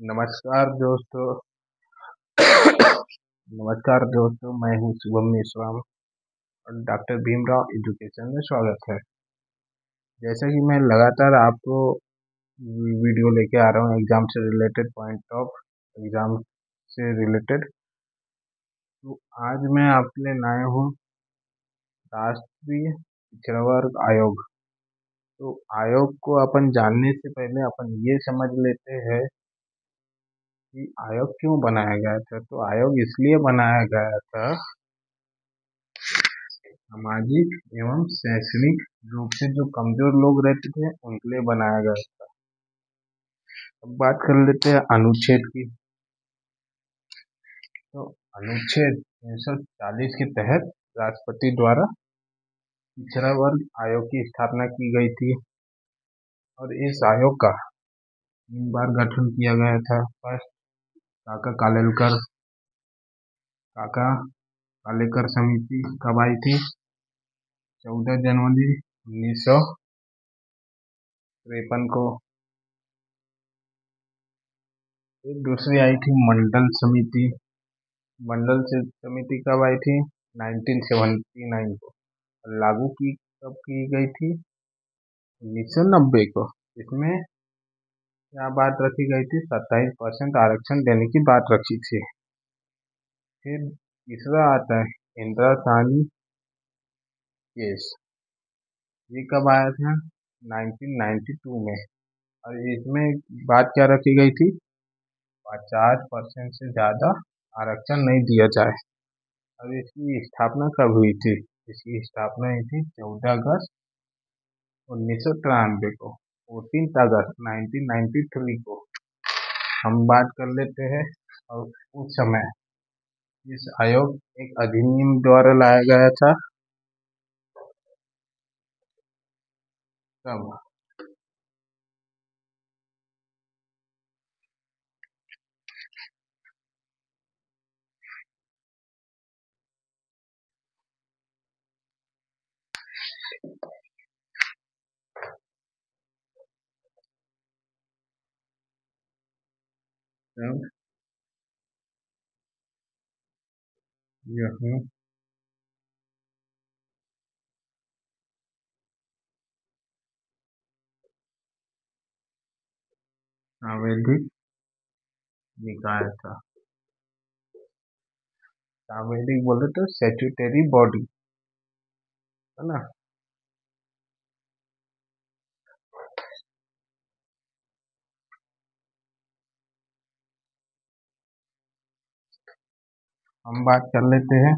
नमस्कार दोस्तों। नमस्कार दोस्तों, मैं हूं शुभम मेश्राम और डॉक्टर भीमराव एजुकेशन में स्वागत है। जैसा कि मैं लगातार आपको वीडियो लेके आ रहा हूं एग्जाम से रिलेटेड, पॉइंट ऑफ एग्जाम से रिलेटेड, तो आज मैं आपके लिए लाया हूं राष्ट्रीय पिछड़ा वर्ग आयोग। तो आयोग को अपन जानने से पहले अपन ये समझ लेते हैं कि आयोग क्यों बनाया गया था। तो आयोग इसलिए बनाया गया था, सामाजिक एवं शैक्षणिक रूप से जो कमजोर लोग रहते थे उनके लिए बनाया गया था। अब बात कर लेते हैं अनुच्छेद की। तो अनुच्छेद 340 के तहत राष्ट्रपति द्वारा पिछड़ा वर्ग आयोग की स्थापना की गई थी और इस आयोग का 3 बार गठन किया गया था। फर्स्ट काका कालेकर समिति कब आई थी? 14 जनवरी 1953 को। फिर दूसरी आई थी मंडल से समिति कब आई थी? 1979 को। और लागू की कब की गई थी? 1990 को। इसमें क्या बात रखी गई थी? 27% आरक्षण देने की बात रखी थी। फिर तीसरा आता है इंदिरा साहनी केस। ये कब आया था? 1992 में। और इसमें बात क्या रखी गई थी? 50% से ज्यादा आरक्षण नहीं दिया जाए। और इसकी स्थापना कब हुई थी? इसकी स्थापना हुई थी 14 अगस्त 1993 को। 14 अगस्त 1993 को हम बात कर लेते हैं। और उस समय इस आयोग एक अधिनियम द्वारा लाया गया था। तब तब यह सांवैधिक निकाय था। सांवैधिक बोले तो स्टैट्यूटरी बॉडी, है ना। हम बात कर लेते हैं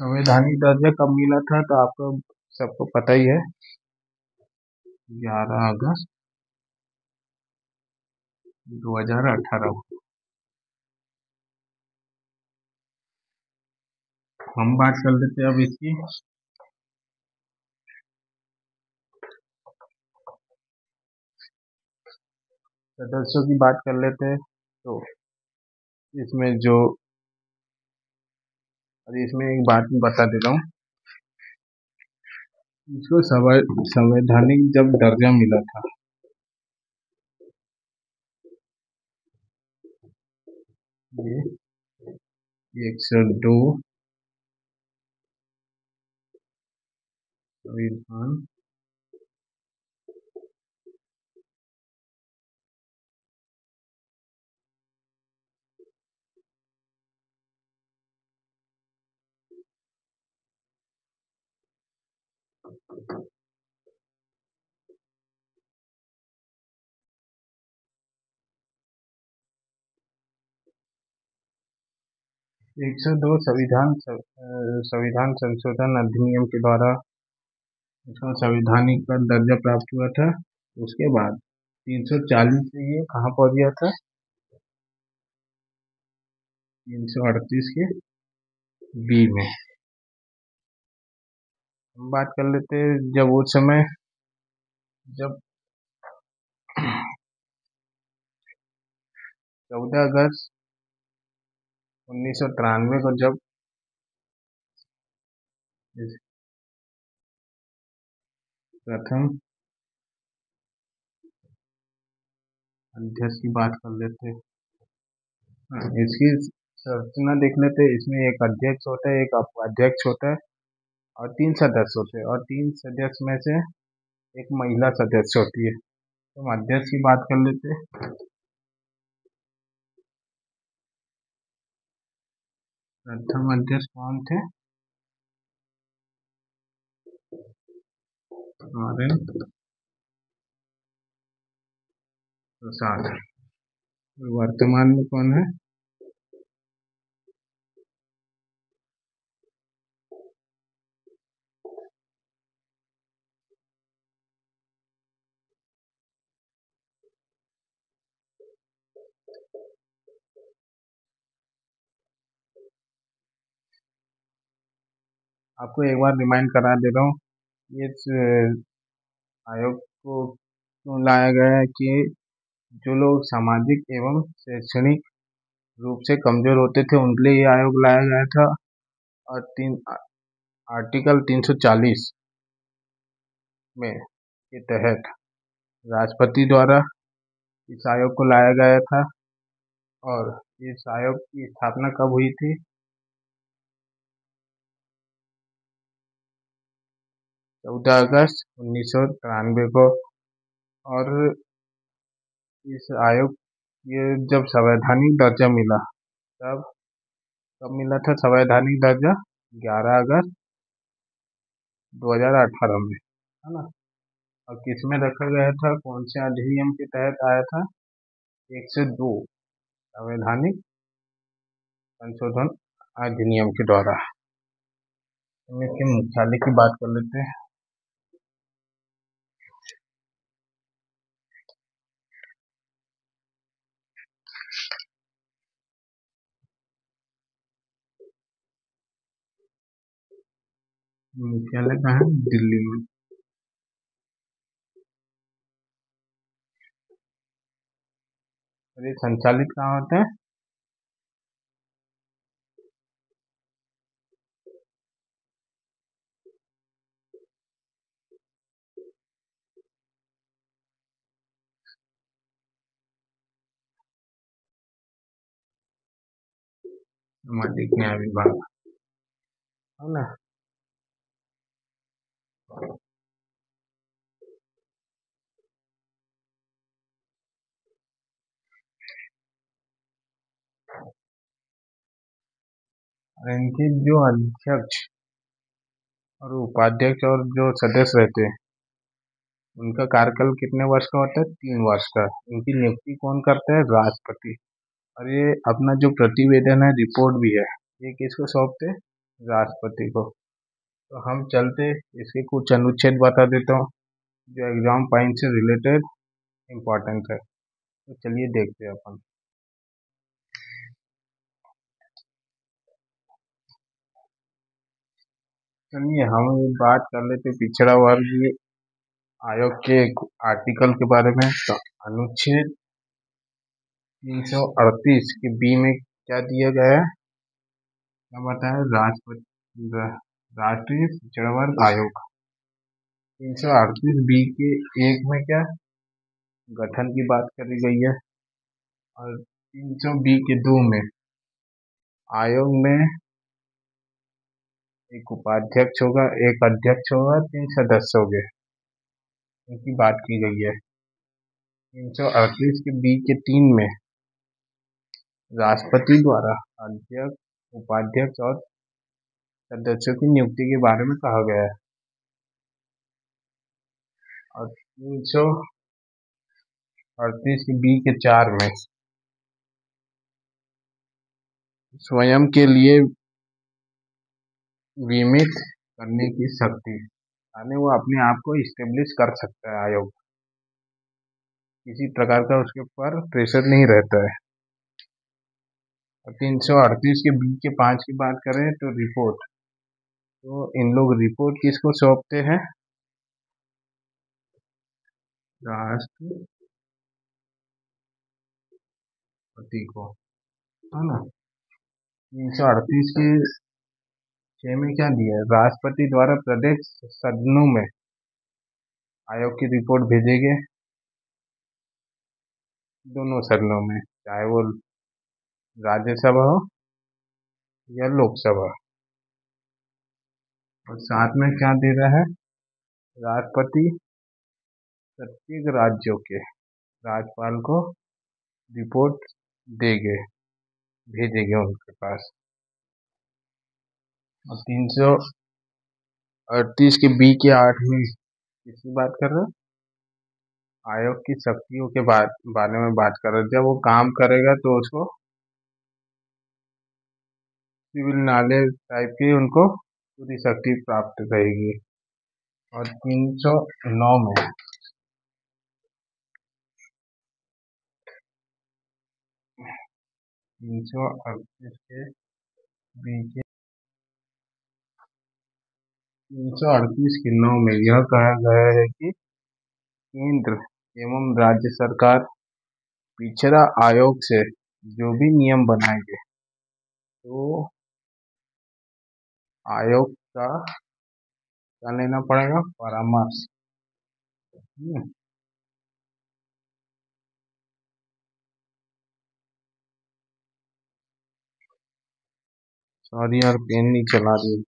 संवैधानिक दर्जा कब मिला था। तो आपको सबको पता ही है, 11 अगस्त 2018 को। हम बात कर लेते हैं अब इसकी सदस्यों की बात कर लेते हैं। तो इसमें जो और इसमें एक बात बता देता हूँ, इसको संवैधानिक जब दर्जा मिला था, ये 102 संविधान एक सौ दो संविधान संशोधन अधिनियम के द्वारा इसको संवैधानिक का दर्जा प्राप्त हुआ था। उसके बाद 340 से ये कहाँ पहुंच गया था? 338 के बी में। हम बात कर लेते हैं जब उस समय जब 14 अगस्त 1993 को जब प्रथम अध्यक्ष की बात कर लेते हैं। इसकी संरचना देख लेते हैं। इसमें एक अध्यक्ष होता है, एक उपाध्यक्ष होता है और 3 सदस्य होते हैं, और 3 सदस्य में से एक महिला सदस्य होती है। तो हम अध्यक्ष की बात कर लेते हैं। प्रथम अध्यक्ष कौन थे? आर.एन. प्रसाद। वर्तमान में कौन है? आपको एक बार रिमाइंड करा दे रहा हूँ। इस आयोग को क्यों लाया गया है कि जो लोग सामाजिक एवं शैक्षणिक रूप से कमजोर होते थे उनके लिए ये आयोग लाया गया था। और आर्टिकल 340 में के तहत राष्ट्रपति द्वारा इस आयोग को लाया गया था। और इस आयोग की स्थापना कब हुई थी? 14 अगस्त 1993 को। और इस आयोग ये जब संवैधानिक दर्जा मिला तब कब मिला था संवैधानिक दर्जा? 11 अगस्त 2018 में, है ना। और किस में रखा गया था? कौन से अधिनियम के तहत आया था? 102 संवैधानिक संशोधन अधिनियम के द्वारा। हम इसके मुख्यालय की बात कर लेते हैं। मुख्यालय कहाँ है? दिल्ली में। और ये संचालित कहाँ होता है? सामाजिक न्याय विभाग, है ना। और इनके जो अध्यक्ष और उपाध्यक्ष और जो सदस्य रहते हैं उनका कार्यकाल कितने वर्ष का होता है? 3 वर्ष का। इनकी नियुक्ति कौन करता है? राष्ट्रपति। और ये अपना जो प्रतिवेदन है, रिपोर्ट भी है, ये किसको सौंपते हैं? राष्ट्रपति को। तो हम चलते इसके कुछ अनुच्छेद बता देता हूँ जो एग्जाम पॉइंट से रिलेटेड इम्पोर्टेंट है। तो चलिए देखते हैं अपन। चलिए हम बात कर लेते पिछड़ा वर्ग आयोग के आर्टिकल के बारे में। तो अनुच्छेद 338 के बी में क्या दिया गया है? क्या बताया? राष्ट्रीय पिछड़ा वर्ग आयोग। 338 बी के 1 में क्या गठन की बात करी गई है। और 300 बी के 2 में आयोग में एक उपाध्यक्ष होगा, एक अध्यक्ष होगा, 3 सदस्य होंगे, इनकी बात की गई है। 338 के बी के 3 में राष्ट्रपति द्वारा अध्यक्ष, उपाध्यक्ष और सदस्यों की नियुक्ति के बारे में कहा गया है। और 338 के बी के 4 में स्वयं के लिए बीमित करने की शक्ति, यानी वो अपने आप को इस्टेब्लिश कर सकता है। आयोग किसी प्रकार का उसके ऊपर प्रेशर नहीं रहता है। और 338 के बी के 5 की बात करें तो रिपोर्ट, तो इन लोग रिपोर्ट किसको सौंपते हैं? राष्ट्रपति को, है ना। 338 के 6 में क्या दिया है? राष्ट्रपति द्वारा प्रदेश सदनों में आयोग की रिपोर्ट भेजेंगे, दोनों सदनों में, चाहे वो राज्यसभा हो या लोकसभा। और साथ में क्या दे रहा है? राष्ट्रपति प्रत्येक राज्यों के राज्यपाल को रिपोर्ट देंगे, भेजेंगे उनके पास। और 338 के बी के 8 में किसकी बात कर रहे हैं? आयोग की शक्तियों के बारे में बात कर रहे हैं। जब वो काम करेगा तो उसको सिविल नॉलेज टाइप की उनको पूरी शक्ति प्राप्त रहेगी। और 309 में 338 के बी के 338 के 9 में यह कहा गया है कि केंद्र एवं राज्य सरकार पिछड़ा आयोग से जो भी नियम बनाएंगे तो आयोग का क्या लेना पड़ेगा? परामर्श। सॉरी यार, पेन नहीं चला रही।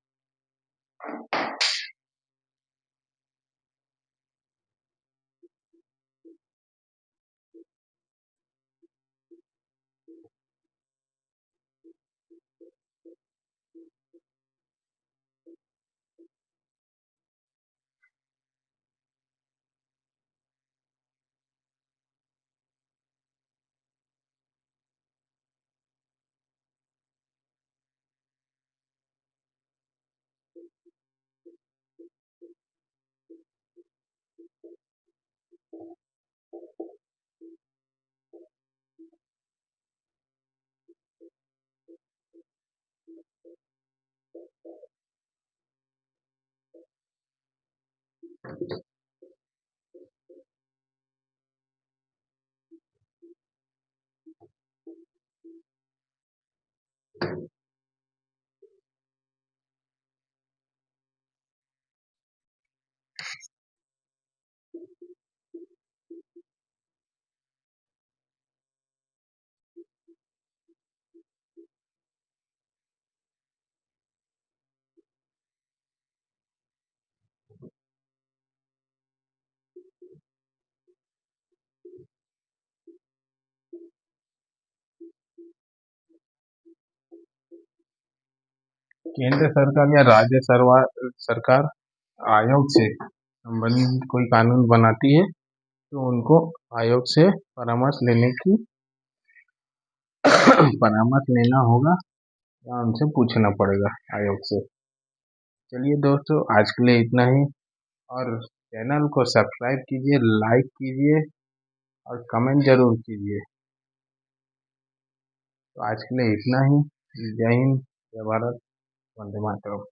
केंद्र सरकार या राज्य सरकार आयोग से संबंधित कोई कानून बनाती है तो उनको आयोग से परामर्श लेने की परामर्श लेना होगा या उनसे पूछना पड़ेगा आयोग से। चलिए दोस्तों, आज के लिए इतना ही। और चैनल को सब्सक्राइब कीजिए, लाइक कीजिए और कमेंट जरूर कीजिए। तो आज के लिए इतना ही। जय हिंद, जय भारत, वंदे मातरम।